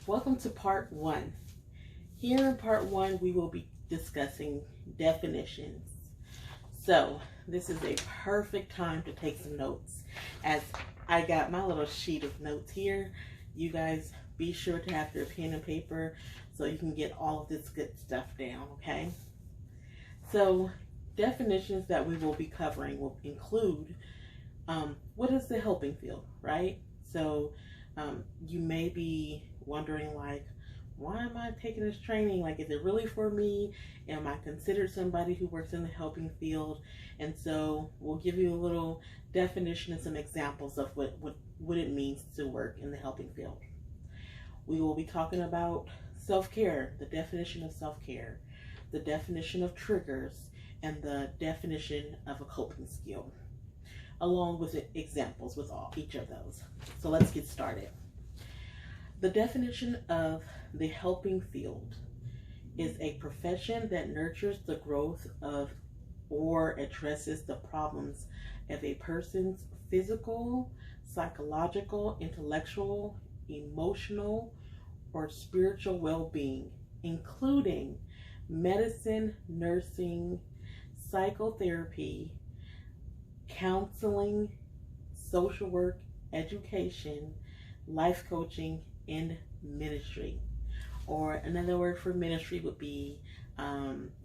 Welcome to part one. Here in part one, we will be discussing definitions. So, this is a perfect time to take some notes, as I got my little sheet of notes here. You guys be sure to have your pen and paper so you can get all of this good stuff down, okay? So, definitions that we will be covering will include what is the helping field, right? So, you may be wondering, like, why am I taking this training? Like, is it really for me? Am I considered somebody who works in the helping field? And so we'll give you a little definition and some examples of what it means to work in the helping field. We will be talking about self-care, the definition of self-care, the definition of triggers, and the definition of a coping skill, along with examples with each of those. So let's get started. The definition of the helping field is a profession that nurtures the growth of or addresses the problems of a person's physical, psychological, intellectual, emotional, or spiritual well-being, including medicine, nursing, psychotherapy, counseling, social work, education, life coaching, and ministry. Or another word for ministry would be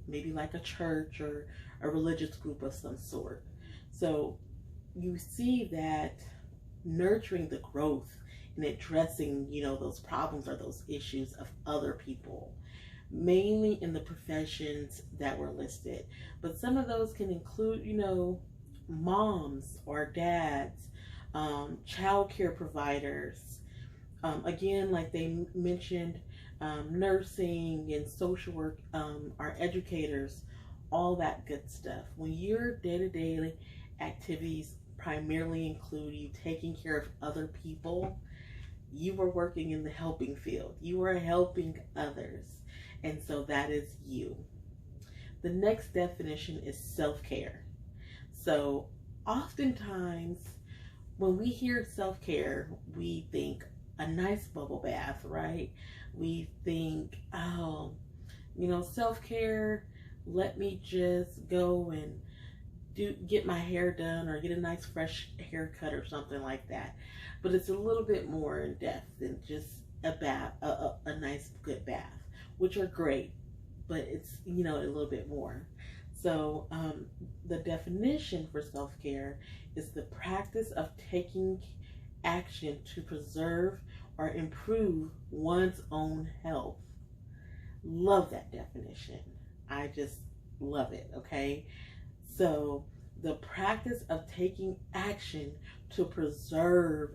maybe like a church or a religious group of some sort. So you see that nurturing the growth and addressing, those problems or those issues of other people, mainly in the professions that were listed. But some of those can include, moms or dads, child care providers, again, like they mentioned, nursing and social work, our educators, all that good stuff. When your day-to-day activities primarily include you taking care of other people, you are working in the helping field. You are helping others. And so that is you. The next definition is self-care. So oftentimes when we hear self-care, we think a nice bubble bath, right? We think, self-care, let me just go and get my hair done or get a nice fresh haircut or something like that. But it's a little bit more in depth than just a bath, a nice good bath, which are great, but it's, a little bit more. So the definition for self-care is the practice of taking action to preserve or improve one's own health. Love that definition. I just love it, okay? So the practice of taking action to preserve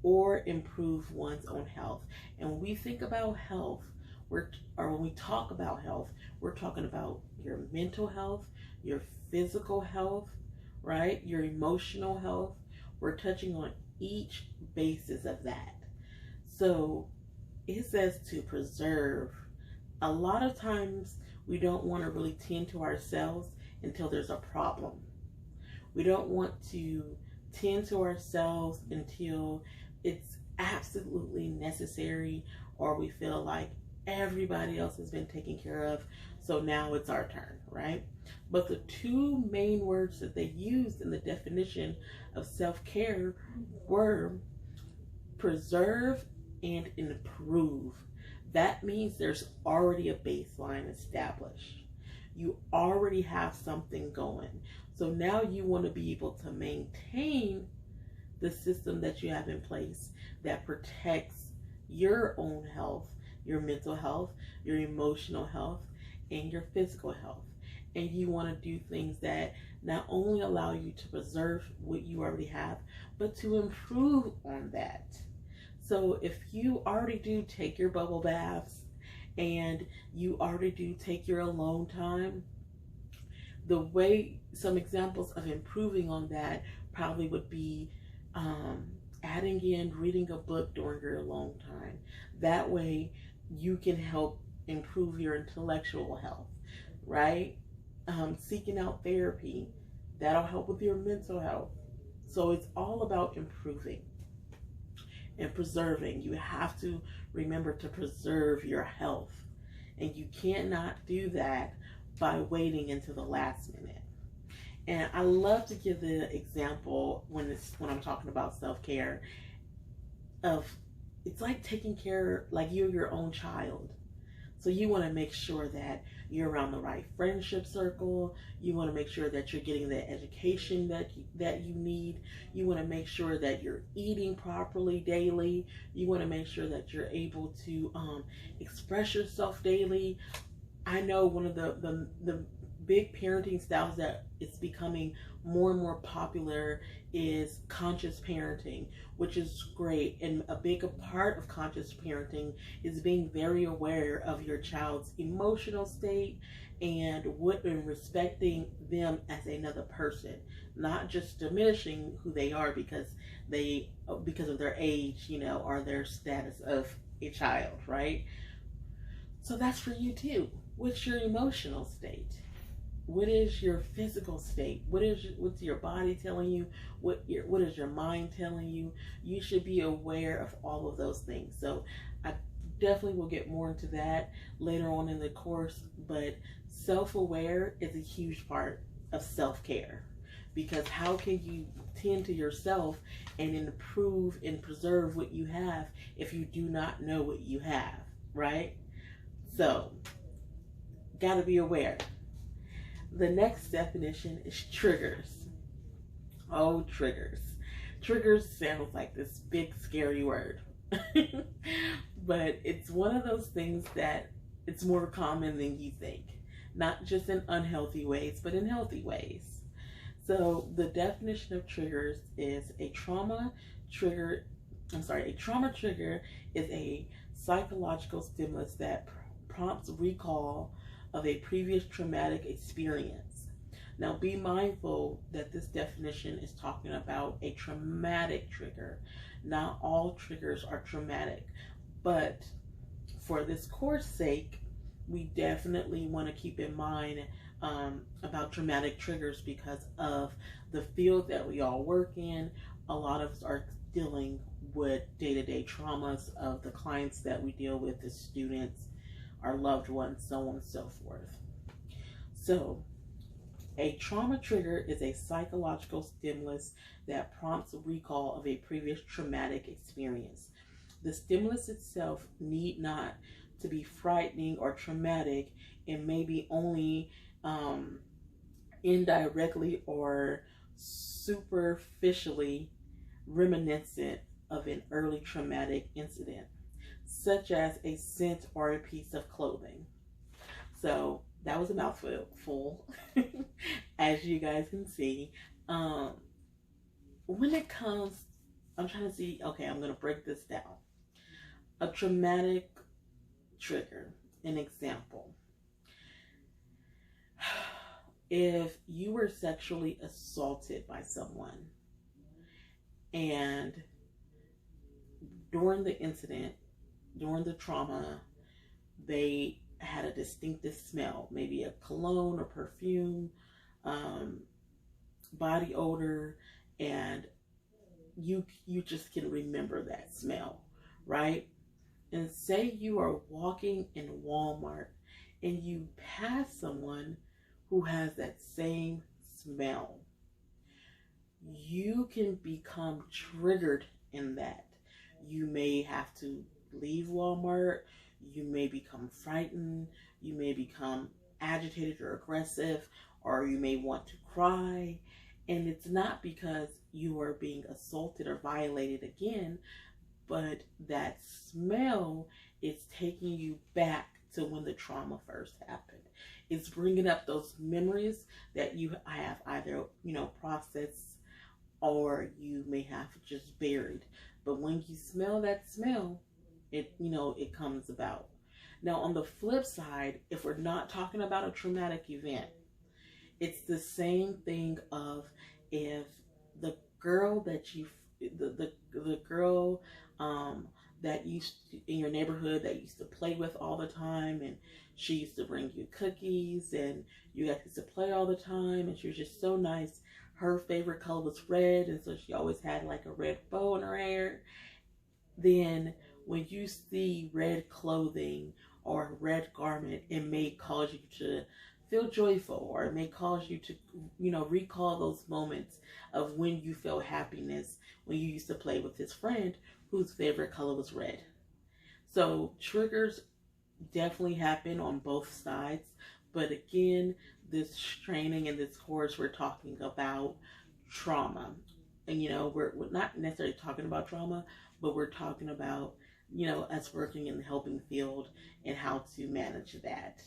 or improve one's own health. And when we think about health, when we talk about health, we're talking about your mental health, your physical health, right? Your emotional health. We're touching on each basis of that. So it says to preserve. A lot of times we don't want to really tend to ourselves until there's a problem. We don't want to tend to ourselves until it's absolutely necessary, or we feel like everybody else has been taken care of, so now it's our turn, right? But the two main words that they used in the definition of self-care were preserve and improve. That means there's already a baseline established. You already have something going. So now you want to be able to maintain the system that you have in place that protects your own health, your mental health, your emotional health, and your physical health. And you want to do things that not only allow you to preserve what you already have, but to improve on that. So if you already do take your bubble baths and you already do take your alone time, the way, some examples of improving on that probably would be adding in reading a book during your alone time. That way you can help improve your intellectual health, right? Seeking out therapy, that'll help with your mental health. So it's all about improving. and preserving. You have to remember to preserve your health. And you cannot do that by waiting until the last minute. And I love to give the example when I'm talking about self-care of, it's like taking care, like you're your own child. So you want to make sure that you're around the right friendship circle. You want to make sure that you're getting the education that you need. You want to make sure that you're eating properly daily. You want to make sure that you're able to express yourself daily. I know one of the big parenting styles that is becoming more and more popular is conscious parenting, which is great. And a big part of conscious parenting is being very aware of your child's emotional state and respecting them as another person, not just diminishing who they are because of their age, or their status of a child, right? So that's for you too. What's your emotional state? What is your physical state? What's your body telling you? What is your mind telling you? You should be aware of all of those things. So I definitely will get more into that later on in the course, but self-aware is a huge part of self-care, because how can you tend to yourself and improve and preserve what you have if you do not know what you have, right? So got to be aware. The next definition is triggers. Oh, triggers. Triggers sounds like this big scary word. But it's one of those things that it's more common than you think. Not just in unhealthy ways, but in healthy ways. So the definition of triggers is a trauma trigger is a psychological stimulus that prompts recall of a previous traumatic experience. Now be mindful that this definition is talking about a traumatic trigger. Not all triggers are traumatic, but for this course sake, we definitely want to keep in mind about traumatic triggers because of the field that we all work in. A lot of us are dealing with day-to-day traumas of the clients that we deal with, the students, our loved ones, so on and so forth. So, a trauma trigger is a psychological stimulus that prompts recall of a previous traumatic experience. The stimulus itself need not to be frightening or traumatic, and maybe only indirectly or superficially reminiscent of an early traumatic incident, such as a scent or a piece of clothing. So that was a mouthful, as you guys can see. When it comes, I'm trying to see, okay, I'm going to break this down. A traumatic trigger, an example. If you were sexually assaulted by someone and during the incident, during the trauma, they had a distinctive smell, maybe a cologne or perfume, body odor, and you just can remember that smell, right? And say you are walking in Walmart and you pass someone who has that same smell, you can become triggered in that. You may have to leave Walmart. You may become frightened. You may become agitated or aggressive, or you may want to cry. And it's not because you are being assaulted or violated again, but that smell is taking you back to when the trauma first happened. It's bringing up those memories that you have either, processed, or you may have just buried. But when you smell that smell, it comes about. Now, on the flip side, if we're not talking about a traumatic event, it's the same thing of if the girl that the girl that used to, in your neighborhood that used to play with all the time, and she used to bring you cookies and you guys used to play all the time, and she was just so nice. Her favorite color was red, and so she always had like a red bow in her hair. then when you see red clothing or a red garment, it may cause you to feel joyful, or it may cause you to, recall those moments of when you felt happiness when you used to play with this friend whose favorite color was red. So triggers definitely happen on both sides. But again, this training and this course, we're talking about trauma. And, we're not necessarily talking about trauma, but we're talking about, us working in the helping field and how to manage that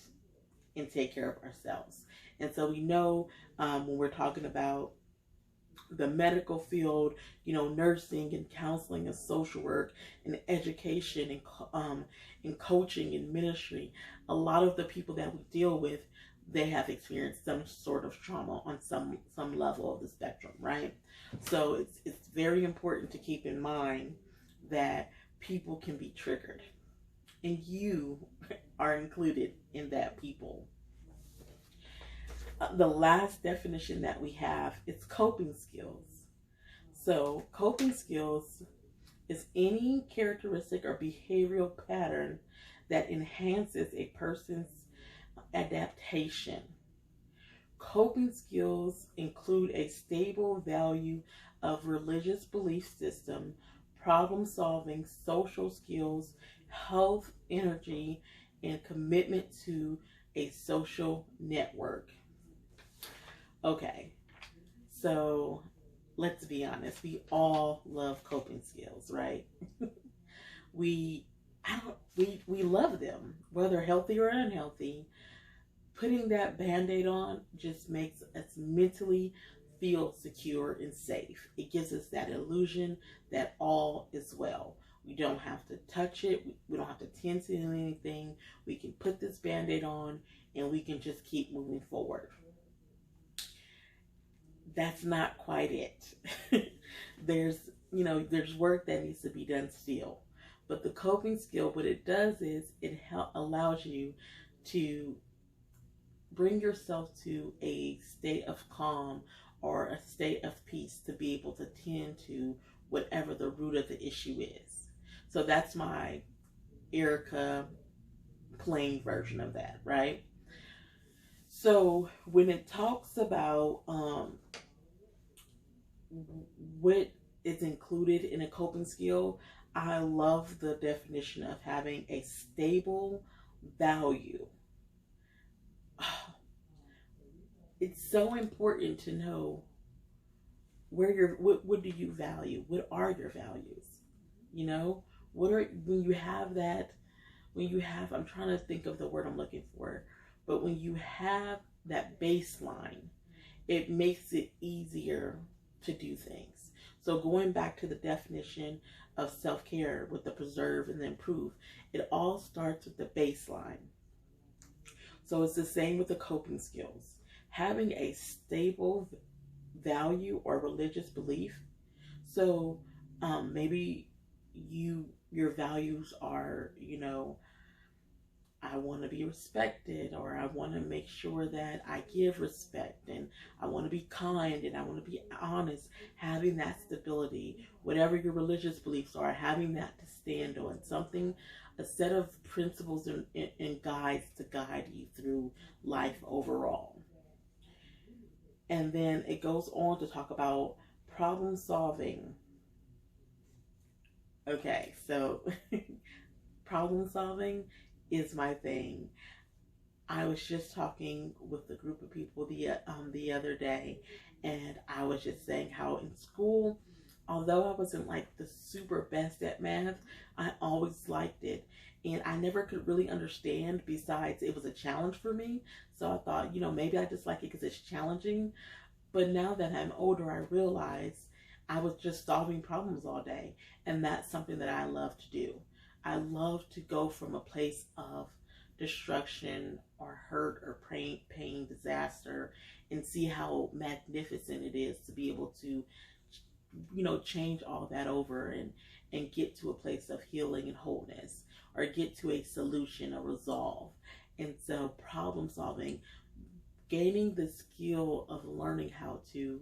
and take care of ourselves. And so we know, when we're talking about the medical field, nursing and counseling and social work and education and coaching and ministry, a lot of the people that we deal with, they have experienced some sort of trauma on some level of the spectrum, right? So it's very important to keep in mind that people can be triggered, and you are included in that people. The last definition that we have is coping skills. So, coping skills is any characteristic or behavioral pattern that enhances a person's adaptation. Coping skills include a stable value of religious belief system, problem solving, social skills, health, energy, and commitment to a social network. Okay, so let's be honest. We all love coping skills, right? we, I don't, we love them, whether healthy or unhealthy. Putting that band-aid on just makes us mentally feel secure and safe. It gives us that illusion that all is well. We don't have to touch it. We don't have to tend to anything. We can put this band-aid on and we can just keep moving forward. That's not quite it. there's work that needs to be done still. But the coping skill, what it does is it allows you to bring yourself to a state of calm or a state of peace to be able to tend to whatever the root of the issue is. So that's my Erica plain version of that, right? So when it talks about what is included in a coping skill, I love the definition of having a stable value. It's so important to know what do you value? What are your values? When you have that, I'm trying to think of the word I'm looking for, but when you have that baseline, it makes it easier to do things. So going back to the definition of self-care with the preserve and the improve, it all starts with the baseline. So it's the same with the coping skills. Having a stable value or religious belief. So maybe your values are, I want to be respected, or I want to make sure that I give respect, and I want to be kind, and I want to be honest. Having that stability, whatever your religious beliefs are, having that to stand on, something, a set of principles and guides to guide you through life overall. And then it goes on to talk about problem solving. Okay, so problem solving is my thing. I was just talking with a group of people the other day, and I was just saying how in school, although I wasn't like the super best at math, I always liked it. And I never could really understand, besides it was a challenge for me. So I thought, maybe I just like it because it's challenging. But now that I'm older, I realize I was just solving problems all day. And that's something that I love to do. I love to go from a place of destruction or hurt or pain, disaster, and see how magnificent it is to be able to, change all that over and get to a place of healing and wholeness, or get to a solution, a resolve. And so problem solving, gaining the skill of learning how to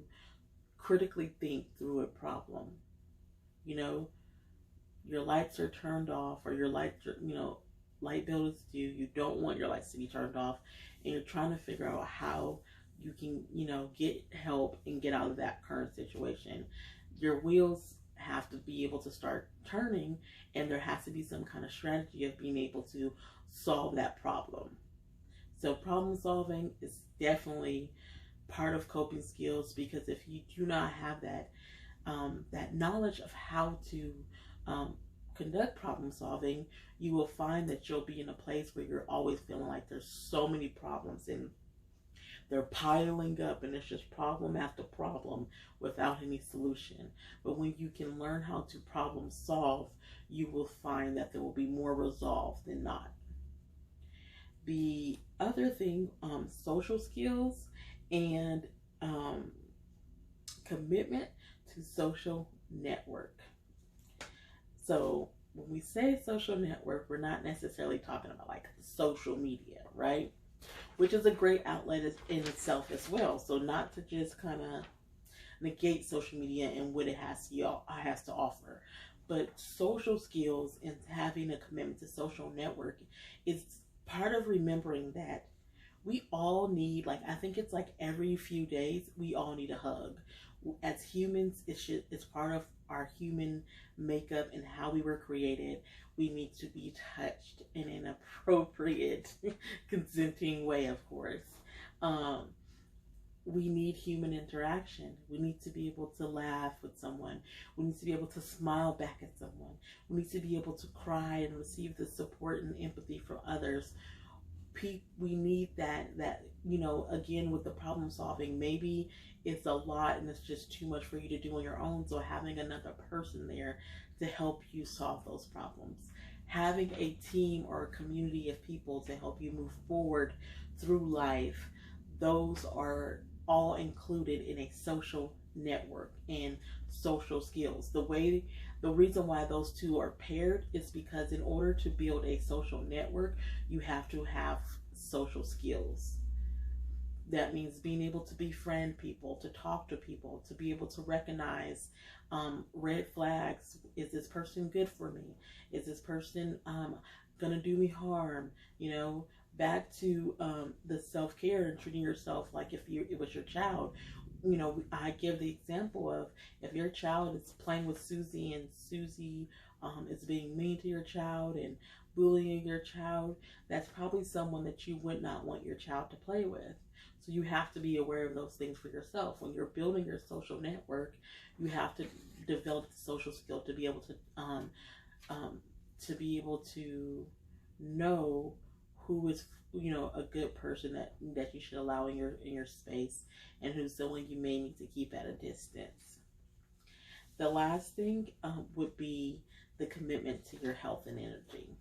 critically think through a problem, your lights are turned off, or your lights are, light bill is due. You don't want your lights to be turned off, and you're trying to figure out how you can, get help and get out of that current situation. Your wheels have to be able to start turning, and there has to be some kind of strategy of being able to solve that problem. So problem solving is definitely part of coping skills, because if you do not have that knowledge of how to um, conduct problem solving, you will find that you'll be in a place where you're always feeling like there's so many problems and they're piling up, and it's just problem after problem without any solution. But when you can learn how to problem solve, you will find that there will be more resolve than not. The other thing, social skills and commitment to social network. So when we say social network, we're not necessarily talking about like social media, right? Which is a great outlet in itself as well. So not to just kind of negate social media and what it has to offer, but social skills and having a commitment to social network is part of remembering that we all need, like, I think it's like every few days we all need a hug. As humans, it's part of our human makeup and how we were created. We need to be touched in an appropriate consenting way, of course. We need human interaction. We need to be able to laugh with someone. We need to be able to smile back at someone. We need to be able to cry and receive the support and empathy from others. We need that, again, with the problem solving, maybe it's a lot and it's just too much for you to do on your own. So having another person there to help you solve those problems, having a team or a community of people to help you move forward through life, those are all included in a social network and social skills. The reason why those two are paired is because in order to build a social network, you have to have social skills. That means being able to befriend people, to talk to people, to be able to recognize red flags. Is this person good for me? Is this person gonna do me harm? Back to the self-care and treating yourself like if it was your child. I give the example of, if your child is playing with Susie and Susie is being mean to your child and bullying your child, that's probably someone that you would not want your child to play with. So you have to be aware of those things for yourself. When you're building your social network, you have to develop the social skill to be able to know who is a good person that you should allow in your space, and who's someone you may need to keep at a distance. The last thing would be the commitment to your health and energy.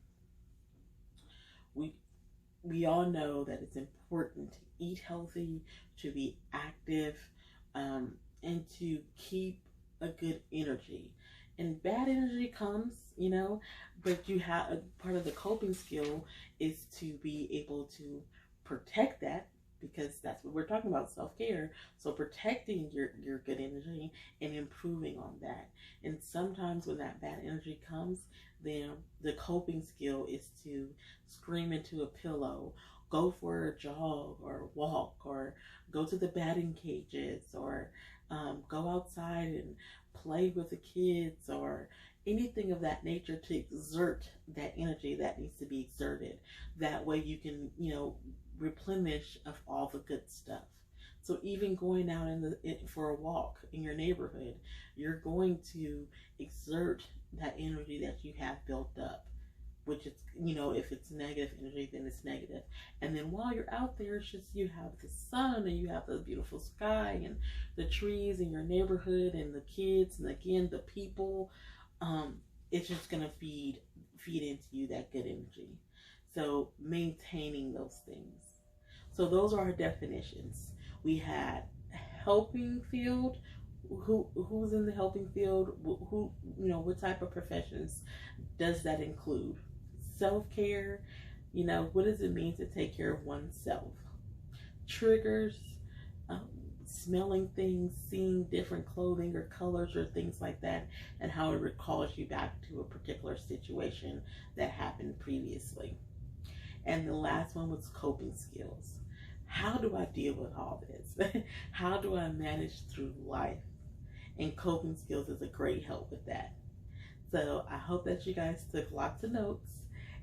We all know that it's important to eat healthy, to be active, and to keep a good energy. And bad energy comes, but you have part of the coping skill is to be able to protect that, because that's what we're talking about, self-care. So protecting your good energy and improving on that. And sometimes when that bad energy comes, then the coping skill is to scream into a pillow, go for a jog or walk, or go to the batting cages, or go outside and play with the kids, or anything of that nature to exert that energy that needs to be exerted. That way you can, replenish of all the good stuff. So even going out for a walk in your neighborhood, you're going to exert that energy that you have built up, which is, if it's negative energy, then it's negative. And then while you're out there, it's just, you have the sun and you have the beautiful sky and the trees in your neighborhood and the kids and, again, the people. It's just going to feed into you that good energy. So maintaining those things. So those are our definitions. We had helping field. Who's in the helping field? Who, what type of professions does that include? Self-care, what does it mean to take care of oneself? Triggers, smelling things, seeing different clothing or colors or things like that, and how it recalls you back to a particular situation that happened previously. And the last one was coping skills. How do I deal with all this? How do I manage through life? And coping skills is a great help with that. So I hope that you guys took lots of notes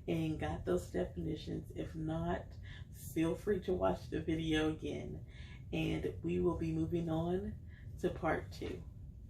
and got those definitions. If not, feel free to watch the video again, and we will be moving on to part 2.